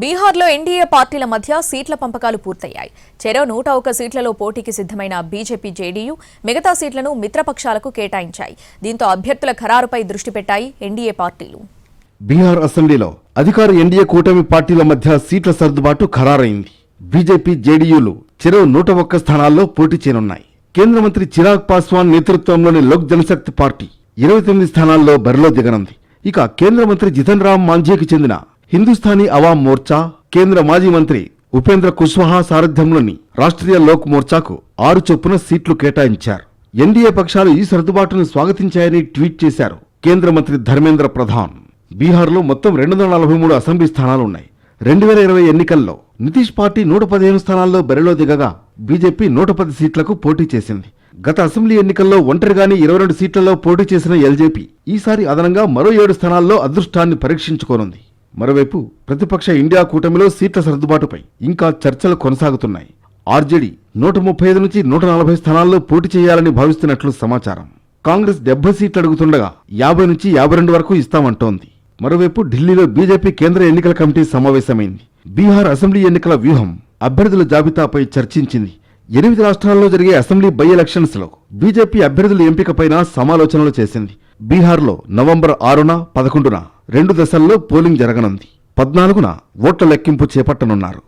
బీహార్లో ఎన్డీఏ పార్టీల మధ్య సీట్ల పంపకాలు పూర్తయ్యాయి. చెరో 101 సీట్లలో పోటీకి సిద్ధమైన బీజేపీ, జేడీయూ మిగతా సీట్లను మిత్రపక్షాలకు కేటాయించాయి. దీంతో అభ్యర్థుల ఖరారుపై దృష్టి పెట్టాయి ఎన్డీఏ పార్టీలు. బీహార్ అసెంబ్లీలో అధికార ఎన్డీఏ కూటమి పార్టీల మధ్య సీట్ల సర్దుబాటు ఖరారైంది. బీజేపీ, జేడీయూలు చెరో 101 స్థానాల్లో పోటీ చేయనున్నాయి. కేంద్ర మంత్రి చిరాగ్ పాస్వాన్ నేతృత్వంలోని లోక్ జనశక్తి పార్టీ 29 స్థానాల్లో బరిలో దిగనుంది. ఇక కేంద్ర మంత్రి జితన్ రామ్ మాంఝీకి చెందిన హిందుస్థానీ అవాం మోర్చా, కేంద్ర మాజీ మంత్రి ఉపేంద్ర కుష్వాహా సారథ్యంలోని రాష్ట్రీయ లోక్ మోర్చాకు 6 చొప్పున సీట్లు కేటాయించారు. ఎన్డీఏ పక్షాలు ఈ సర్దుబాటును స్వాగతించాయని ట్వీట్ చేశారు కేంద్ర మంత్రి ధర్మేంద్ర ప్రధాన్. బీహార్లో మొత్తం 243 అసెంబ్లీ స్థానాలున్నాయి. 2020 ఎన్నికల్లో నితీష్ పార్టీ 115 స్థానాల్లో బరిలో దిగగా బీజేపీ 110 సీట్లకు పోటీ చేసింది. గత అసెంబ్లీ ఎన్నికల్లో ఒంటరిగాని 22 సీట్లలో పోటీ చేసిన ఎల్జేపీ ఈసారి అదనంగా మరో 7 స్థానాల్లో అదృష్టాన్ని పరీక్షించుకోనుంది. మరోవైపు ప్రతిపక్ష ఇండియా కూటమిలో సీట్ల సర్దుబాటుపై ఇంకా చర్చలు కొనసాగుతున్నాయి. ఆర్జేడీ 135 నుంచి 140 స్థానాల్లో పోటీ చేయాలని భావిస్తున్నట్లు సమాచారం. కాంగ్రెస్ 70 సీట్లు అడుగుతుండగా 50 నుంచి 52 వరకు ఇస్తామంటోంది. మరోవైపు ఢిల్లీలో బీజేపీ కేంద్ర ఎన్నికల కమిటీ సమావేశమైంది. బీహార్ అసెంబ్లీ ఎన్నికల వ్యూహం, అభ్యర్థుల జాబితాపై చర్చించింది. 8 రాష్ట్రాల్లో జరిగే అసెంబ్లీ బై ఎలక్షన్స్ లో బీజేపీ అభ్యర్థుల ఎంపికపైన సమాలోచనలు చేసింది. బీహార్లో నవంబర్ 6న, 11న 2 దశల్లో పోలింగ్ జరగనుంది. 14న ఓట్ల లెక్కింపు చేపట్టనున్నారు.